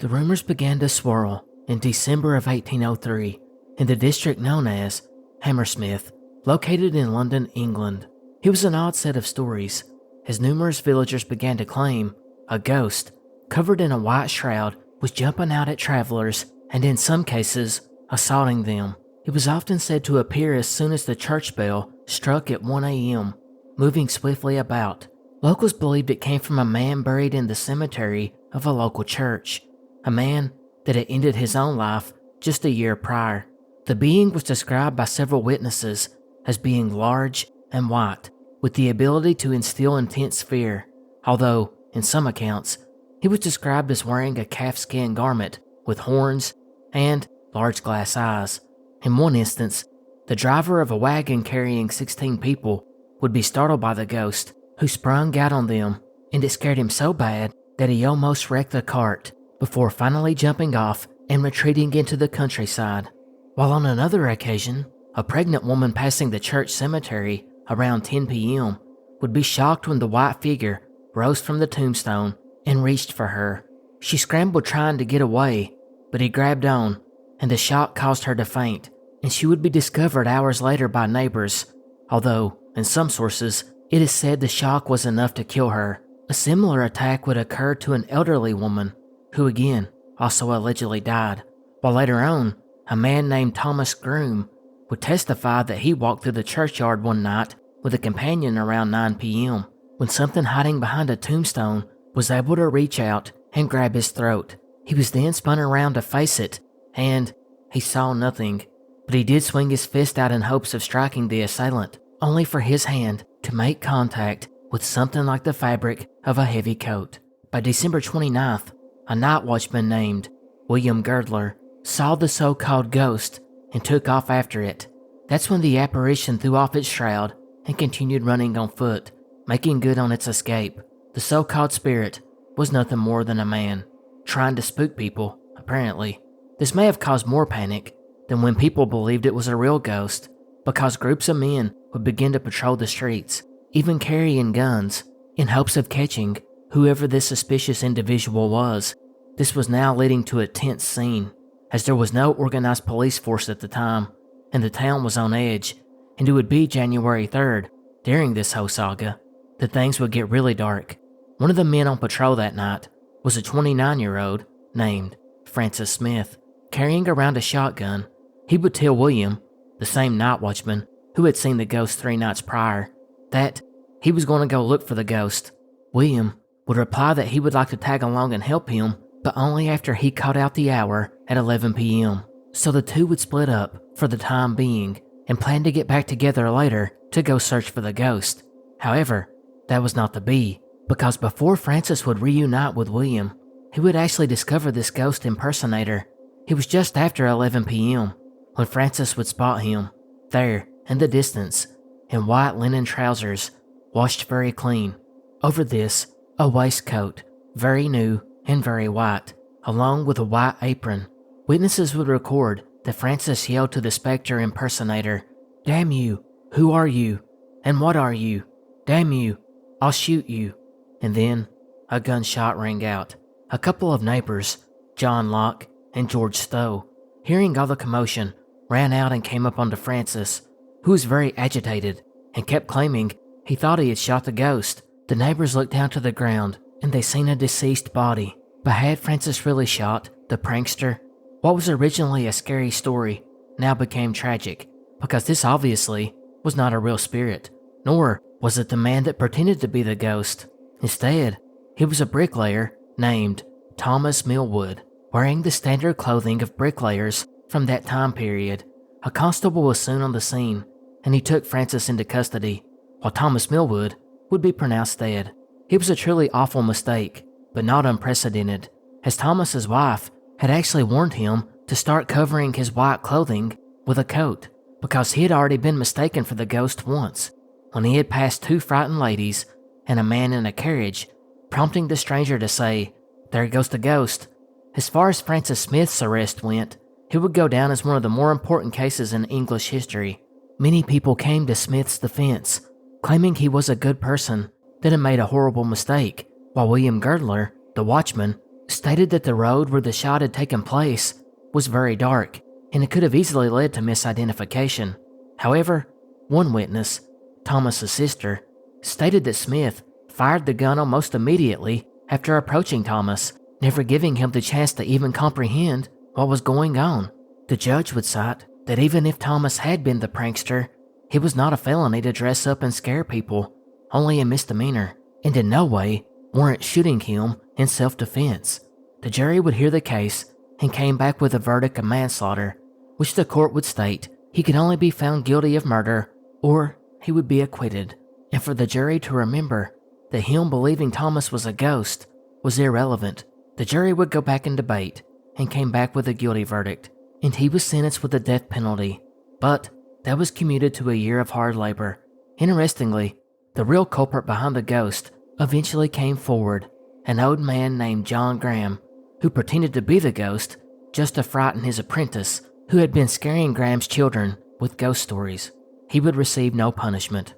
The rumors began to swirl in December of 1803 in the district known as Hammersmith, located in London, England. It was an odd set of stories, as numerous villagers began to claim a ghost, covered in a white shroud, was jumping out at travelers and in some cases, assaulting them. It was often said to appear as soon as the church bell struck at 1 a.m., moving swiftly about. Locals believed it came from a man buried in the cemetery of a local church, a man that had ended his own life just a year prior. The being was described by several witnesses as being large and white, with the ability to instill intense fear, although, in some accounts, he was described as wearing a calfskin garment with horns and large glass eyes. In one instance, the driver of a wagon carrying 16 people would be startled by the ghost, who sprung out on them, and it scared him so bad that he almost wrecked the cart before finally jumping off and retreating into the countryside. While on another occasion, a pregnant woman passing the church cemetery around 10 p.m. would be shocked when the white figure rose from the tombstone and reached for her. She scrambled trying to get away, but he grabbed on, and the shock caused her to faint, and she would be discovered hours later by neighbors, although, in some sources, it is said the shock was enough to kill her. A similar attack would occur to an elderly woman, who again also allegedly died, while later on, a man named Thomas Groom would testify that he walked through the churchyard one night with a companion around 9 p.m. when something hiding behind a tombstone was able to reach out and grab his throat. He was then spun around to face it, and he saw nothing, but he did swing his fist out in hopes of striking the assailant, only for his hand to make contact with something like the fabric of a heavy coat. By December 29th, a night watchman named William Girdler saw the so-called ghost and took off after it. That's when the apparition threw off its shroud and continued running on foot, making good on its escape. The so-called spirit was nothing more than a man, trying to spook people, apparently. This may have caused more panic than when people believed it was a real ghost, because groups of men would begin to patrol the streets, even carrying guns, in hopes of catching whoever this suspicious individual was. This was now leading to a tense scene, as there was no organized police force at the time, and the town was on edge, and it would be January 3rd, during this whole saga, that things would get really dark. One of the men on patrol that night was a 29-year-old named Francis Smith. Carrying around a shotgun, he would tell William, the same night watchman who had seen the ghost 3 nights prior, that he was going to go look for the ghost. William would reply that he would like to tag along and help him, but only after he called out the hour at 11 p.m. So the two would split up for the time being and plan to get back together later to go search for the ghost. However, that was not to be, because before Francis would reunite with William, he would actually discover this ghost impersonator. It was just after 11 p.m. when Francis would spot him, there in the distance, in white linen trousers, washed very clean. Over this, a waistcoat, very new and very white, along with a white apron. Witnesses would record that Francis yelled to the specter impersonator, "Damn you, who are you? And what are you? Damn you, I'll shoot you." And then, a gunshot rang out. A couple of neighbors, John Locke and George Stowe, hearing all the commotion, ran out and came up onto Francis, who was very agitated and kept claiming he thought he had shot the ghost. The neighbors looked down to the ground and they seen a deceased body. But had Francis really shot the prankster? What was originally a scary story now became tragic, because this obviously was not a real spirit, nor was it the man that pretended to be the ghost. Instead, he was a bricklayer named Thomas Millwood, wearing the standard clothing of bricklayers from that time period. A constable was soon on the scene, and he took Francis into custody, while Thomas Millwood would be pronounced dead. It was a truly awful mistake, but not unprecedented, as Thomas's wife had actually warned him to start covering his white clothing with a coat, because he had already been mistaken for the ghost once, when he had passed 2 frightened ladies and a man in a carriage, prompting the stranger to say, "There goes the ghost." As far as Francis Smith's arrest went, it would go down as one of the more important cases in English history. Many people came to Smith's defense, claiming he was a good person that had made a horrible mistake, while William Girdler, the watchman, stated that the road where the shot had taken place was very dark and it could have easily led to misidentification. However, one witness, Thomas's sister, stated that Smith fired the gun almost immediately after approaching Thomas, never giving him the chance to even comprehend what was going on. The judge would cite that even if Thomas had been the prankster, it was not a felony to dress up and scare people, only a misdemeanor, and in no way warrant shooting him in self-defense. The jury would hear the case and came back with a verdict of manslaughter, which the court would state he could only be found guilty of murder or he would be acquitted. And for the jury to remember that him believing Thomas was a ghost was irrelevant. The jury would go back and debate and came back with a guilty verdict, and he was sentenced with the death penalty, but that was commuted to a year of hard labor. Interestingly, the real culprit behind the ghost eventually came forward, an old man named John Graham, who pretended to be the ghost just to frighten his apprentice, who had been scaring Graham's children with ghost stories. He would receive no punishment.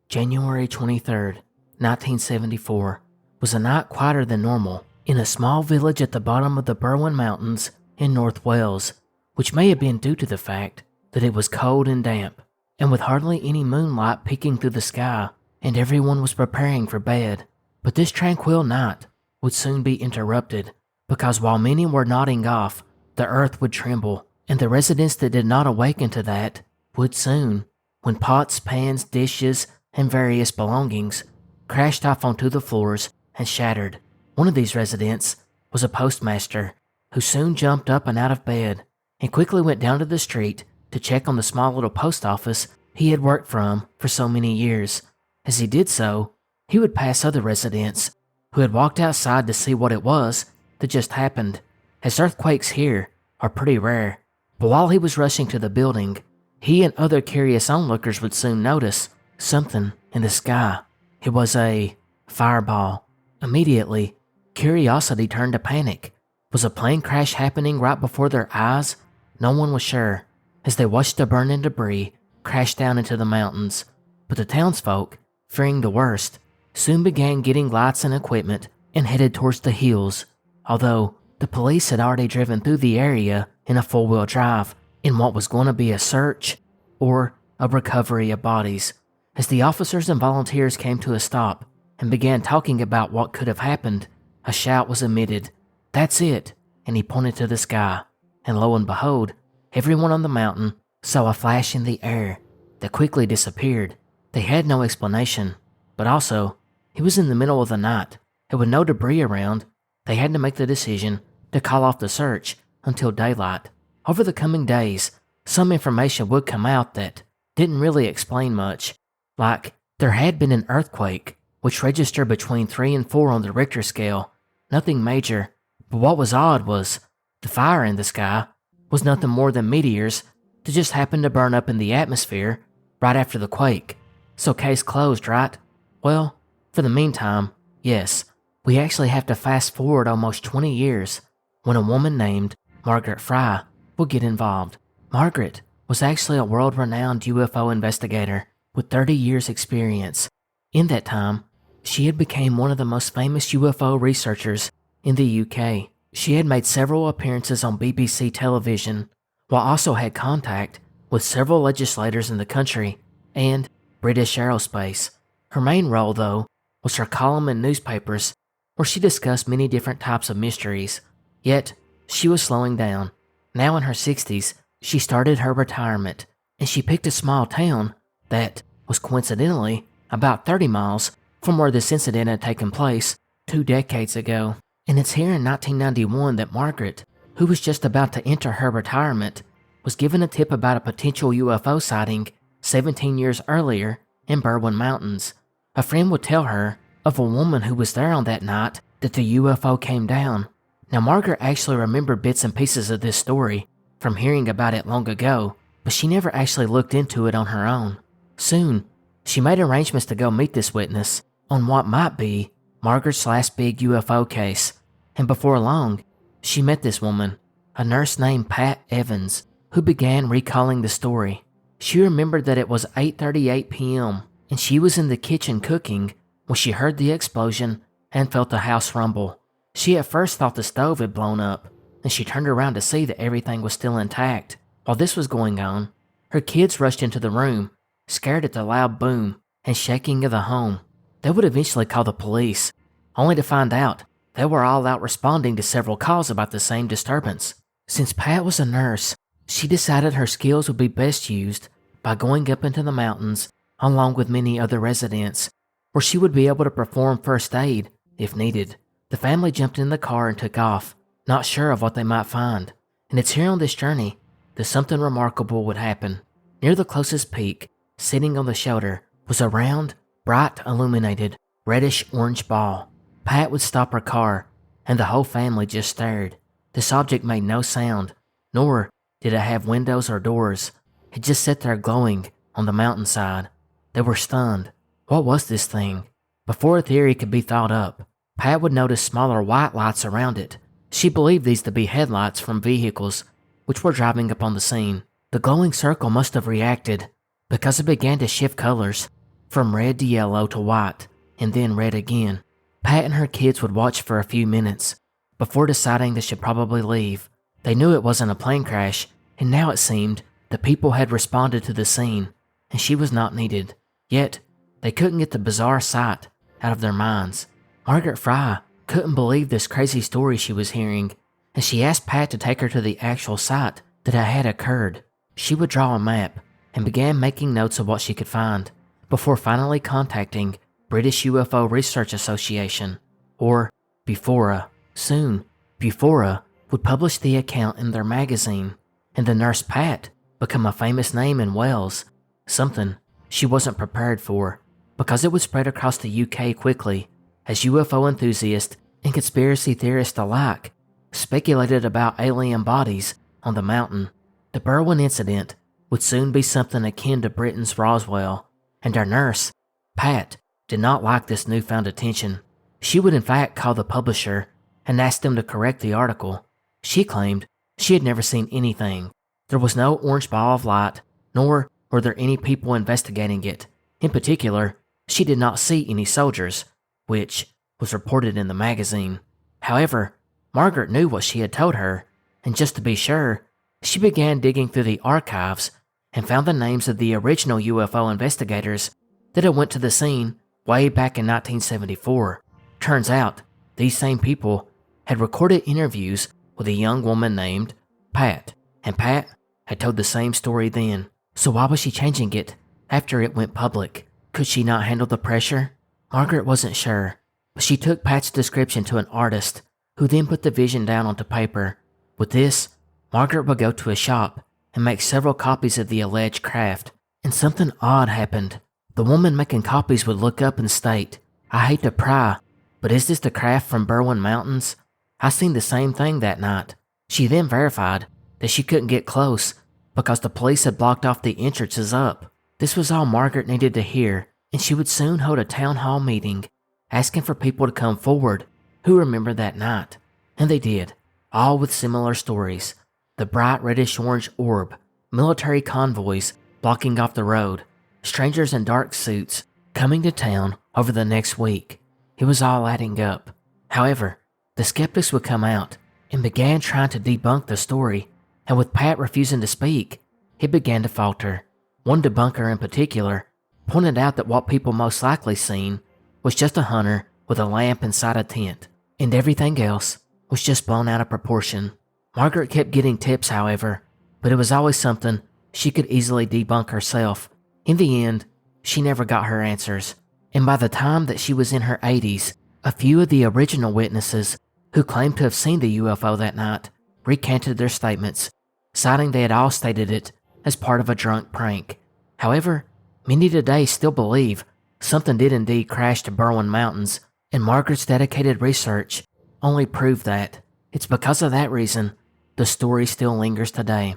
January 23rd, 1974, was a night quieter than normal in a small village at the bottom of the Berwyn Mountains in North Wales, which may have been due to the fact that it was cold and damp, and with hardly any moonlight peeking through the sky, and everyone was preparing for bed. But this tranquil night would soon be interrupted, because while many were nodding off, the earth would tremble, and the residents that did not awaken to that would soon, when pots, pans, dishes, and various belongings crashed off onto the floors and shattered. One of these residents was a postmaster, who soon jumped up and out of bed and quickly went down to the street to check on the small little post office he had worked from for so many years. As he did so, he would pass other residents who had walked outside to see what it was that just happened, as earthquakes here are pretty rare. But while he was rushing to the building, he and other curious onlookers would soon notice something in the sky. It was a fireball. Immediately, curiosity turned to panic. Was a plane crash happening right before their eyes? No one was sure, as they watched the burning debris crash down into the mountains. But the townsfolk, fearing the worst, soon began getting lights and equipment and headed towards the hills, although the police had already driven through the area in a four-wheel drive in what was going to be a search or a recovery of bodies. As the officers and volunteers came to a stop and began talking about what could have happened, a shout was emitted. "That's it," and he pointed to the sky, and lo and behold, everyone on the mountain saw a flash in the air that quickly disappeared. They had no explanation, but also, it was in the middle of the night, and with no debris around, they had to make the decision to call off the search until daylight. Over the coming days, some information would come out that didn't really explain much, like there had been an earthquake, which registered between 3 and 4 on the Richter scale. Nothing major, but what was odd was the fire in the sky was nothing more than meteors that just happened to burn up in the atmosphere right after the quake. So case closed, right? Well, for the meantime, yes, we actually have to fast forward almost 20 years when a woman named Margaret Fry will get involved. Margaret was actually a world-renowned UFO investigator with 30 years experience. In that time, she had become one of the most famous UFO researchers in the UK. She had made several appearances on BBC television, while also had contact with several legislators in the country and British aerospace. Her main role, though, was her column in newspapers, where she discussed many different types of mysteries. Yet, she was slowing down. Now in her 60s, she started her retirement, and she picked a small town that was coincidentally about 30 miles from where this incident had taken place 2 decades ago. And it's here in 1991 that Margaret, who was just about to enter her retirement, was given a tip about a potential UFO sighting 17 years earlier in Berwyn Mountains. A friend would tell her of a woman who was there on that night that the UFO came down. Now Margaret actually remembered bits and pieces of this story from hearing about it long ago, but she never actually looked into it on her own. Soon, she made arrangements to go meet this witness on what might be Margaret's last big UFO case, and before long, she met this woman, a nurse named Pat Evans, who began recalling the story. She remembered that it was 8:38 p.m. and she was in the kitchen cooking when she heard the explosion and felt the house rumble. She at first thought the stove had blown up, and she turned around to see that everything was still intact. While this was going on, her kids rushed into the room, scared at the loud boom and shaking of the home. They would eventually call the police, only to find out they were all out responding to several calls about the same disturbance. Since Pat was a nurse, she decided her skills would be best used by going up into the mountains along with many other residents, where she would be able to perform first aid if needed. The family jumped in the car and took off, not sure of what they might find. And it's here on this journey that something remarkable would happen. Near the closest peak, sitting on the shoulder, was a round, bright, illuminated, reddish-orange ball. Pat would stop her car, and the whole family just stared. This object made no sound, nor did it have windows or doors. It just sat there glowing on the mountainside. They were stunned. What was this thing? Before a theory could be thought up, Pat would notice smaller white lights around it. She believed these to be headlights from vehicles which were driving up on the scene. The glowing circle must have reacted because it began to shift colors from red to yellow to white and then red again. Pat and her kids would watch for a few minutes before deciding they should probably leave. They knew it wasn't a plane crash, and now it seemed the people had responded to the scene and she was not needed. Yet, they couldn't get the bizarre sight out of their minds. Margaret Fry couldn't believe this crazy story she was hearing, and she asked Pat to take her to the actual site that it had occurred. She would draw a map and began making notes of what she could find, before finally contacting British UFO Research Association, or BUFORA. Soon, BUFORA would publish the account in their magazine, and the nurse Pat become a famous name in Wales, something she wasn't prepared for, because it would spread across the UK quickly, as UFO enthusiasts and conspiracy theorists alike speculated about alien bodies on the mountain. The Berwyn Incident would soon be something akin to Britain's Roswell, and our nurse, Pat, did not like this newfound attention. She would in fact call the publisher and ask them to correct the article. She claimed she had never seen anything. There was no orange ball of light, nor were there any people investigating it. In particular, she did not see any soldiers, which was reported in the magazine. However, Margaret knew what she had told her, and just to be sure, she began digging through the archives and found the names of the original UFO investigators that had went to the scene way back in 1974. Turns out, these same people had recorded interviews with a young woman named Pat, and Pat had told the same story then. So why was she changing it after it went public? Could she not handle the pressure? Margaret wasn't sure, but she took Pat's description to an artist, who then put the vision down onto paper. With this, Margaret would go to a shop and make several copies of the alleged craft, and something odd happened. The woman making copies would look up and state, "I hate to pry, but is this the craft from Berwyn Mountains? I seen the same thing that night." She then verified that she couldn't get close because the police had blocked off the entrances up. This was all Margaret needed to hear, and she would soon hold a town hall meeting, asking for people to come forward who remembered that night. And they did, all with similar stories. The bright reddish-orange orb, military convoys blocking off the road, strangers in dark suits coming to town over the next week. It was all adding up. However, the skeptics would come out and began trying to debunk the story, and with Pat refusing to speak, it began to falter. One debunker in particular pointed out that what people most likely seen was just a hunter with a lamp inside a tent, and everything else was just blown out of proportion. Margaret kept getting tips, however, but it was always something she could easily debunk herself. In the end, she never got her answers, and by the time that she was in her 80s, a few of the original witnesses who claimed to have seen the UFO that night recanted their statements, citing they had all stated it as part of a drunk prank. However, many today still believe something did indeed crash to Berwyn Mountains, and Margaret's dedicated research only proved that. It's because of that reason the story still lingers today.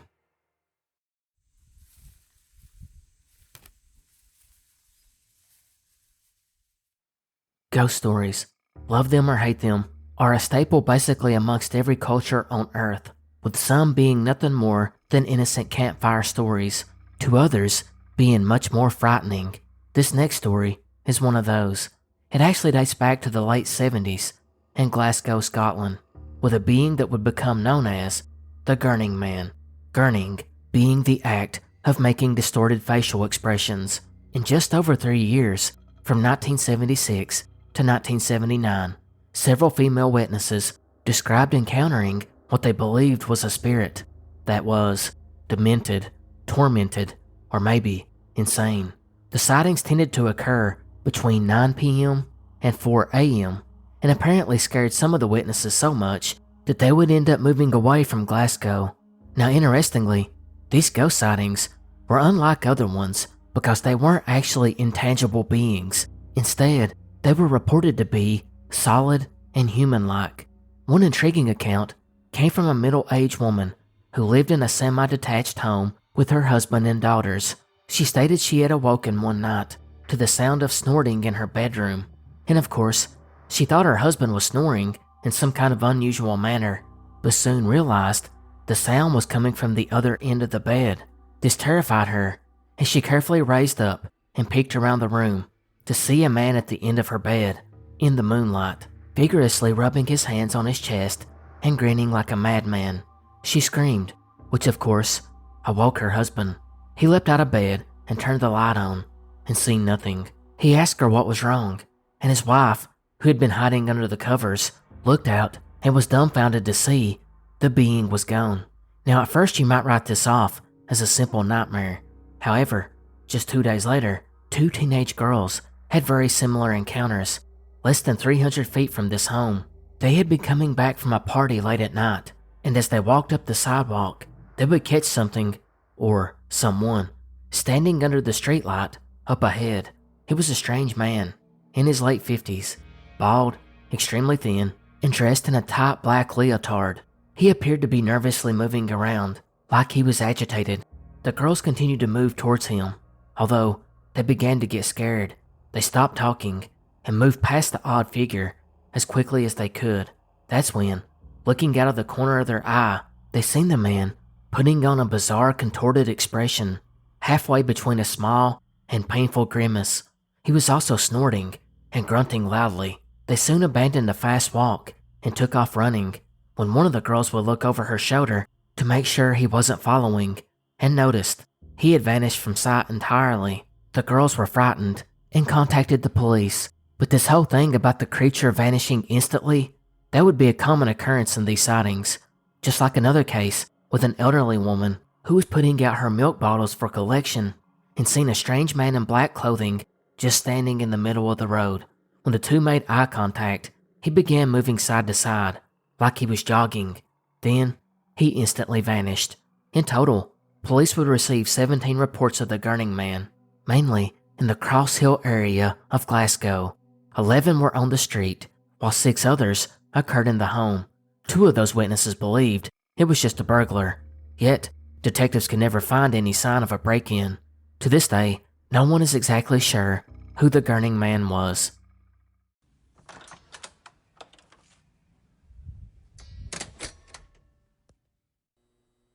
Ghost stories, love them or hate them, are a staple basically amongst every culture on Earth, with some being nothing more than innocent campfire stories. to others being much more frightening. This next story is one of those. It actually dates back to the late 70s in Glasgow, Scotland, with a being that would become known as the Gurning Man. Gurning being the act of making distorted facial expressions. In just over 3 years, from 1976 to 1979, several female witnesses described encountering what they believed was a spirit that was demented, tormented, or maybe insane. The sightings tended to occur between 9 p.m. and 4 a.m. and apparently scared some of the witnesses so much that they would end up moving away from Glasgow. Now, interestingly, these ghost sightings were unlike other ones because they weren't actually intangible beings. Instead, they were reported to be solid and human-like. One intriguing account came from a middle-aged woman who lived in a semi-detached home with her husband and daughters. She stated she had awoken one night to the sound of snorting in her bedroom, and of course, she thought her husband was snoring in some kind of unusual manner, but soon realized the sound was coming from the other end of the bed. This terrified her, and she carefully raised up and peeked around the room to see a man at the end of her bed, in the moonlight, vigorously rubbing his hands on his chest and grinning like a madman. She screamed, which of course awoke her husband. He leapt out of bed and turned the light on, and seeing nothing, he asked her what was wrong, and his wife, who had been hiding under the covers, looked out and was dumbfounded to see the being was gone. Now, at first you might write this off as a simple nightmare. However, just 2 days later, 2 teenage girls had very similar encounters, less than 300 feet from this home. They had been coming back from a party late at night, and as they walked up the sidewalk, they would catch something, or someone, standing under the streetlight up ahead. It was a strange man, in his late 50s, bald, extremely thin, and dressed in a tight black leotard. He appeared to be nervously moving around, like he was agitated. The girls continued to move towards him. Although they began to get scared, they stopped talking and moved past the odd figure as quickly as they could. That's when, looking out of the corner of their eye, they seen the man putting on a bizarre contorted expression, halfway between a smile and painful grimace. He was also snorting and grunting loudly. They soon abandoned the fast walk and took off running, when one of the girls would look over her shoulder to make sure he wasn't following, and noticed he had vanished from sight entirely. The girls were frightened and contacted the police, but this whole thing about the creature vanishing instantly, that would be a common occurrence in these sightings, just like another case with an elderly woman who was putting out her milk bottles for collection and seen a strange man in black clothing just standing in the middle of the road. When the two made eye contact, he began moving side to side, like he was jogging. Then, he instantly vanished. In total, police would receive 17 reports of the Gurning Man, mainly in the Cross Hill area of Glasgow. 11 were on the street, while 6 others occurred in the home. 2 of those witnesses believed it was just a burglar, yet detectives could never find any sign of a break-in. To this day, no one is exactly sure who the Gurning Man was.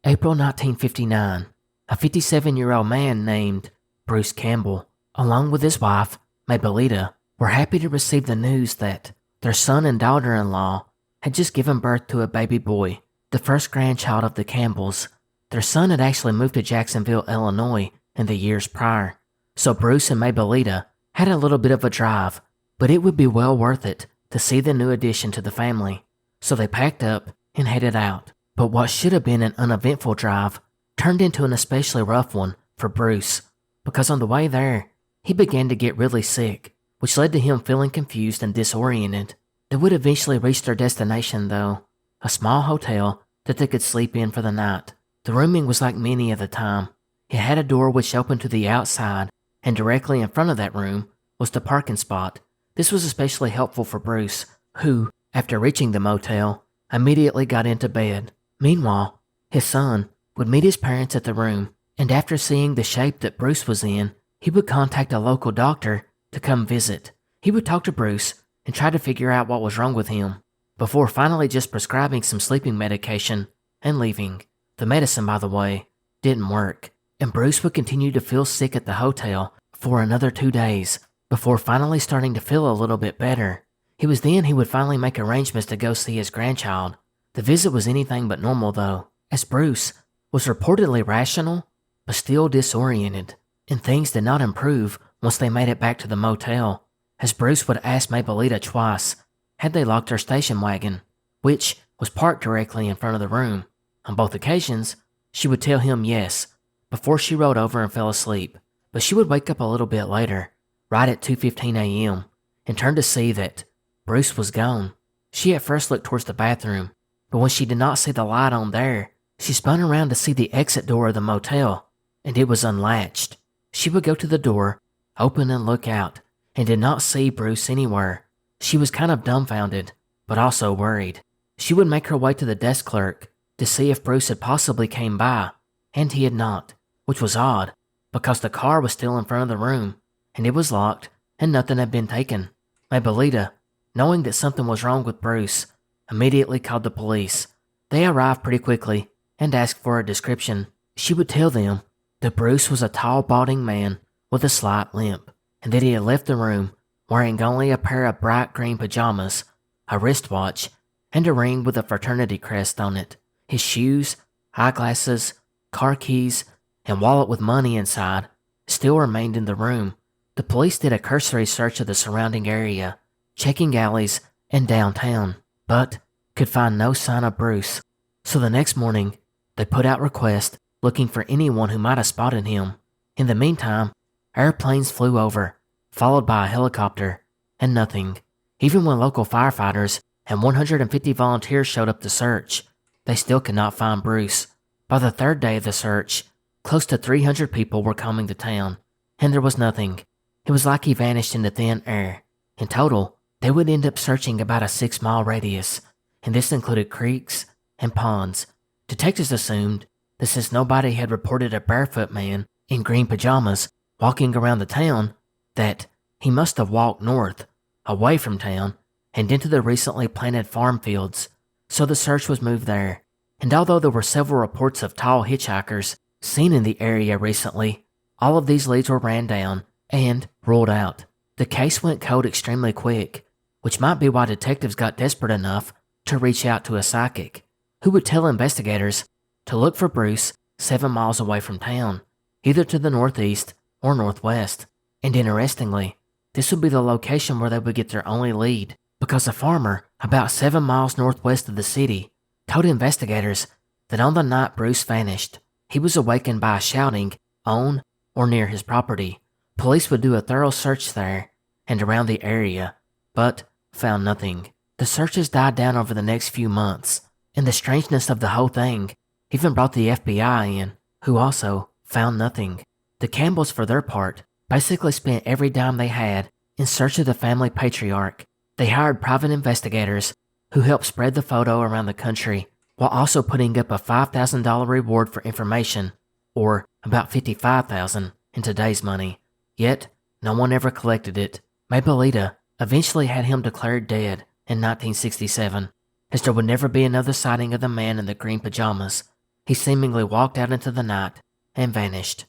April 1959, a 57-year-old man named Bruce Campbell, along with his wife, Mabelita, were happy to receive the news that their son and daughter-in-law had just given birth to a baby boy, the first grandchild of the Campbells. Their son had actually moved to Jacksonville, Illinois in the years prior, so Bruce and Mabelita had a little bit of a drive, but it would be well worth it to see the new addition to the family. So they packed up and headed out. But what should have been an uneventful drive turned into an especially rough one for Bruce, because on the way there, he began to get really sick, which led to him feeling confused and disoriented. They would eventually reach their destination though, a small hotel that they could sleep in for the night. The rooming was like many of the time. It had a door which opened to the outside, and directly in front of that room was the parking spot. This was especially helpful for Bruce, who, after reaching the motel, immediately got into bed. Meanwhile, his son would meet his parents at the room, and after seeing the shape that Bruce was in, he would contact a local doctor to come visit. He would talk to Bruce and try to figure out what was wrong with him, before finally just prescribing some sleeping medication and leaving. The medicine, by the way, didn't work. and Bruce would continue to feel sick at the hotel for another 2 days before finally starting to feel a little bit better. It was then he would finally make arrangements to go see his grandchild. The visit was anything but normal though, as Bruce was reportedly rational but still disoriented, and things did not improve once they made it back to the motel, as Bruce would ask Mabelita twice had they locked her station wagon, which was parked directly in front of the room. On both occasions, she would tell him yes, before she rolled over and fell asleep, but she would wake up a little bit later, right at 2:15 a.m., and turn to see that Bruce was gone. She at first looked towards the bathroom, but when she did not see the light on there, she spun around to see the exit door of the motel, and it was unlatched. She would go to the door, open and look out, and did not see Bruce anywhere. She was kind of dumbfounded, but also worried. She would make her way to the desk clerk to see if Bruce had possibly came by, and he had not, which was odd, because the car was still in front of the room, and it was locked, and nothing had been taken. Mabelita, knowing that something was wrong with Bruce, immediately called the police. They arrived pretty quickly and asked for a description. She would tell them that Bruce was a tall, balding man with a slight limp, and that he had left the room wearing only a pair of bright green pajamas, a wristwatch, and a ring with a fraternity crest on it. His shoes, eyeglasses, car keys, and wallet with money inside still remained in the room. The police did a cursory search of the surrounding area, checking alleys and downtown, but could find no sign of Bruce. So the next morning, they put out requests looking for anyone who might have spotted him. In the meantime, airplanes flew over, followed by a helicopter, and nothing. Even when local firefighters and 150 volunteers showed up to search, they still could not find Bruce. By the third day of the search, close to 300 people were coming to town, and there was nothing. It was like he vanished into thin air. In total, they would end up searching about a 6-mile radius, and this included creeks and ponds. Detectives assumed that since nobody had reported a barefoot man in green pajamas walking around the town, that he must have walked north, away from town, and into the recently planted farm fields. So the search was moved there. And although there were several reports of tall hitchhikers seen in the area recently, all of these leads were ran down and ruled out. The case went cold extremely quick, which might be why detectives got desperate enough to reach out to a psychic, who would tell investigators to look for Bruce 7 miles away from town, either to the northeast or northwest. And interestingly, this would be the location where they would get their only lead, because a farmer about 7 miles northwest of the city told investigators that on the night Bruce vanished, he was awakened by shouting on or near his property. Police would do a thorough search there and around the area, but found nothing. The searches died down over the next few months, and the strangeness of the whole thing even brought the FBI in, who also found nothing. The Campbells, for their part, basically spent every dime they had in search of the family patriarch. They hired private investigators who helped spread the photo around the country, while also putting up a $5,000 reward for information, or about $55,000 in today's money. Yet, no one ever collected it. Mabelita eventually had him declared dead in 1967, as there would never be another sighting of the man in the green pajamas. He seemingly walked out into the night and vanished.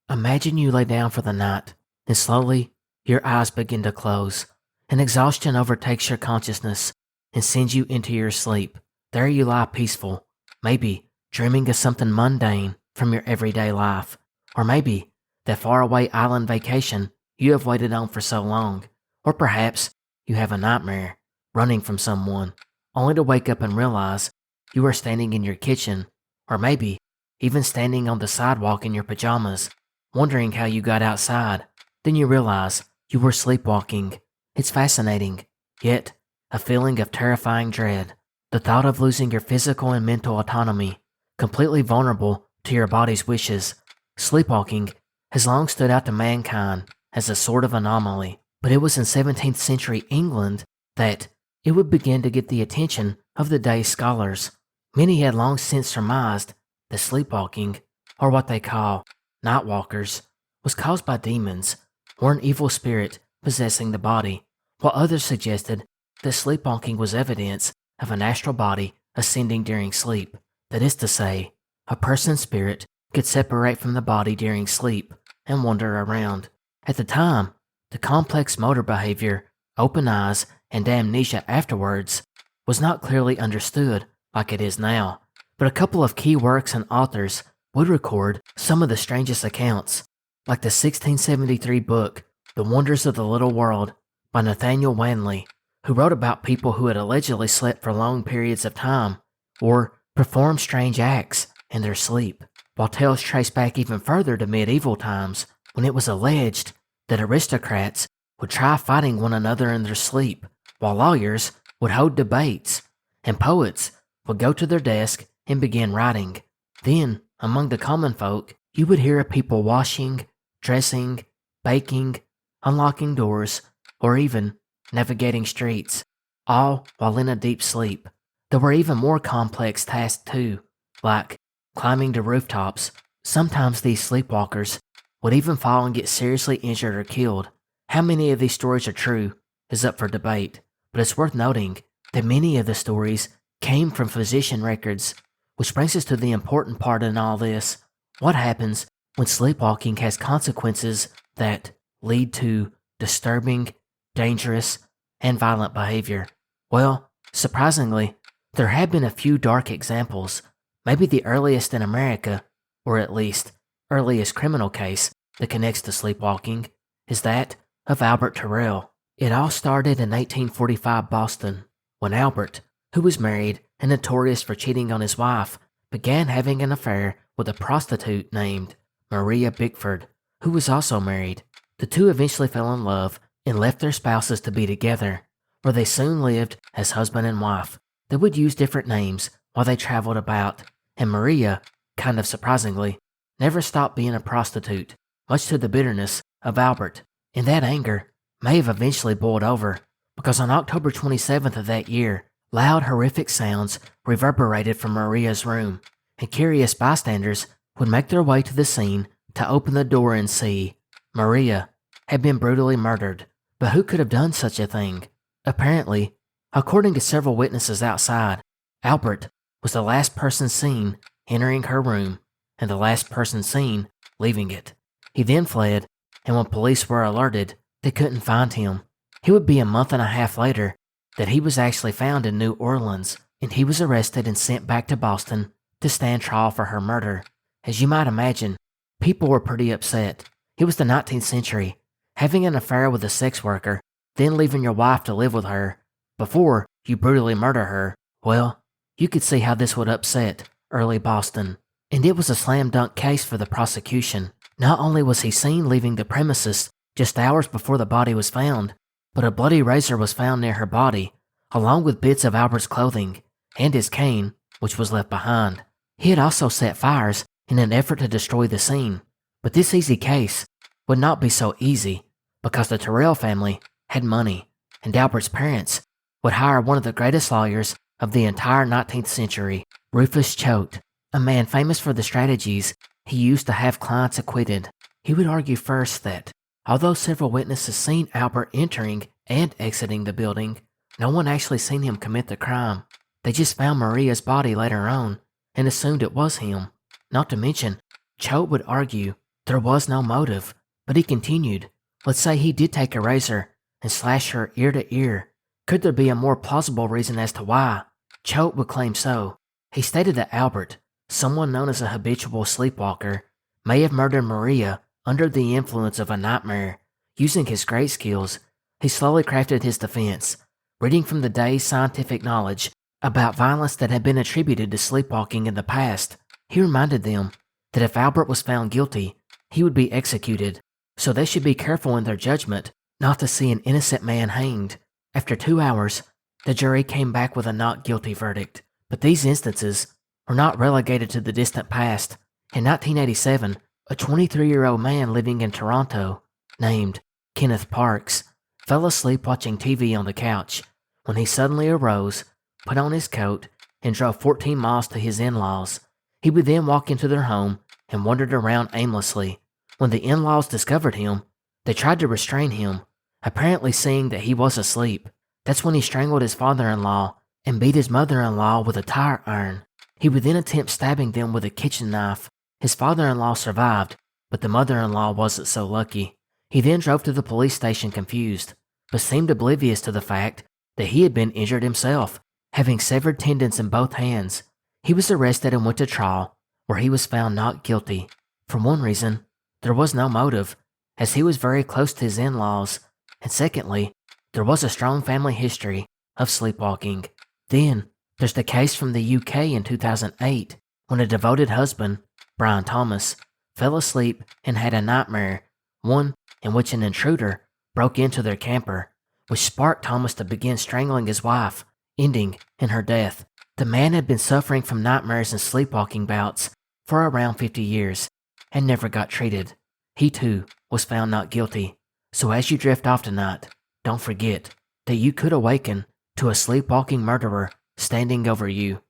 Imagine you lay down for the night, and slowly, your eyes begin to close, and exhaustion overtakes your consciousness and sends you into your sleep. There you lie peaceful, maybe dreaming of something mundane from your everyday life, or maybe that faraway island vacation you have waited on for so long, or perhaps you have a nightmare, running from someone, only to wake up and realize you are standing in your kitchen, or maybe even standing on the sidewalk in your pajamas, wondering how you got outside. Then you realize you were sleepwalking. It's fascinating, yet a feeling of terrifying dread. The thought of losing your physical and mental autonomy, completely vulnerable to your body's wishes. Sleepwalking has long stood out to mankind as a sort of anomaly, but it was in 17th century England that it would begin to get the attention of the day's scholars. Many had long since surmised that sleepwalking, or what they call night walkers, was caused by demons or an evil spirit possessing the body, while others suggested that sleepwalking was evidence of an astral body ascending during sleep. That is to say, a person's spirit could separate from the body during sleep and wander around. At the time, the complex motor behavior, open eyes, and amnesia afterwards was not clearly understood like it is now, but a couple of key works and authors would record some of the strangest accounts, like the 1673 book The Wonders of the Little World by Nathaniel Wanley, who wrote about people who had allegedly slept for long periods of time or performed strange acts in their sleep, while tales trace back even further to medieval times when it was alleged that aristocrats would try fighting one another in their sleep, while lawyers would hold debates, and poets would go to their desk and begin writing. Then, among the common folk, you would hear of people washing, dressing, baking, unlocking doors, or even navigating streets, all while in a deep sleep. There were even more complex tasks too, like climbing to rooftops. Sometimes these sleepwalkers would even fall and get seriously injured or killed. How many of these stories are true is up for debate, but it's worth noting that many of the stories came from physician records, which brings us to the important part in all this. What happens when sleepwalking has consequences that lead to disturbing, dangerous, and violent behavior? Well, surprisingly, there have been a few dark examples. Maybe the earliest in America, or at least earliest criminal case that connects to sleepwalking, is that of Albert Terrell. It all started in 1845 Boston, when Albert, who was married and notorious for cheating on his wife, began having an affair with a prostitute named Maria Bickford, who was also married. The two eventually fell in love and left their spouses to be together, where they soon lived as husband and wife. They would use different names while they traveled about, and Maria, kind of surprisingly, never stopped being a prostitute, much to the bitterness of Albert. And that anger may have eventually boiled over, because on October 27th of that year, loud, horrific sounds reverberated from Maria's room, and curious bystanders would make their way to the scene to open the door and see Maria had been brutally murdered. But who could have done such a thing? Apparently, according to several witnesses outside, Albert was the last person seen entering her room and the last person seen leaving it. He then fled, and when police were alerted, they couldn't find him. It would be a month and a half later that he was actually found in New Orleans, and he was arrested and sent back to Boston to stand trial for her murder. As you might imagine, people were pretty upset. It was the 19th century. Having an affair with a sex worker, then leaving your wife to live with her, before you brutally murder her, well, you could see how this would upset early Boston. And it was a slam dunk case for the prosecution. Not only was he seen leaving the premises just hours before the body was found, but a bloody razor was found near her body, along with bits of Albert's clothing, and his cane, which was left behind. He had also set fires in an effort to destroy the scene. But this easy case would not be so easy, because the Terrell family had money, and Albert's parents would hire one of the greatest lawyers of the entire 19th century, Rufus Choate, a man famous for the strategies he used to have clients acquitted. He would argue first that, although several witnesses seen Albert entering and exiting the building, no one actually seen him commit the crime. They just found Maria's body later on and assumed it was him. Not to mention, Choate would argue there was no motive, but he continued, let's say he did take a razor and slash her ear to ear. Could there be a more plausible reason as to why? Choate would claim so. He stated that Albert, someone known as a habitual sleepwalker, may have murdered Maria under the influence of a nightmare. Using his great skills, he slowly crafted his defense, reading from the day's scientific knowledge about violence that had been attributed to sleepwalking in the past. He reminded them that if Albert was found guilty, he would be executed, so they should be careful in their judgment not to see an innocent man hanged. After 2 hours, the jury came back with a not guilty verdict. But these instances were not relegated to the distant past. In 1987, a 23-year-old man living in Toronto, named Kenneth Parks, fell asleep watching TV on the couch when he suddenly arose, put on his coat, and drove 14 miles to his in-laws. He would then walk into their home and wandered around aimlessly. When the in-laws discovered him, they tried to restrain him, apparently seeing that he was asleep. That's when he strangled his father-in-law and beat his mother-in-law with a tire iron. He would then attempt stabbing them with a kitchen knife. His father-in-law survived, but the mother-in-law wasn't so lucky. He then drove to the police station confused, but seemed oblivious to the fact that he had been injured himself, having severed tendons in both hands. He was arrested and went to trial, where he was found not guilty. For one reason, there was no motive, as he was very close to his in-laws, and secondly, there was a strong family history of sleepwalking. Then, there's the case from the UK in 2008, when a devoted husband, Brian Thomas, fell asleep and had a nightmare, one in which an intruder broke into their camper, which sparked Thomas to begin strangling his wife, ending in her death. The man had been suffering from nightmares and sleepwalking bouts for around 50 years and never got treated. He too was found not guilty. So as you drift off tonight, don't forget that you could awaken to a sleepwalking murderer standing over you.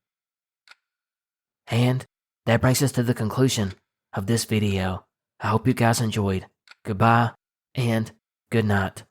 And that brings us to the conclusion of this video. I hope you guys enjoyed. Goodbye and good night.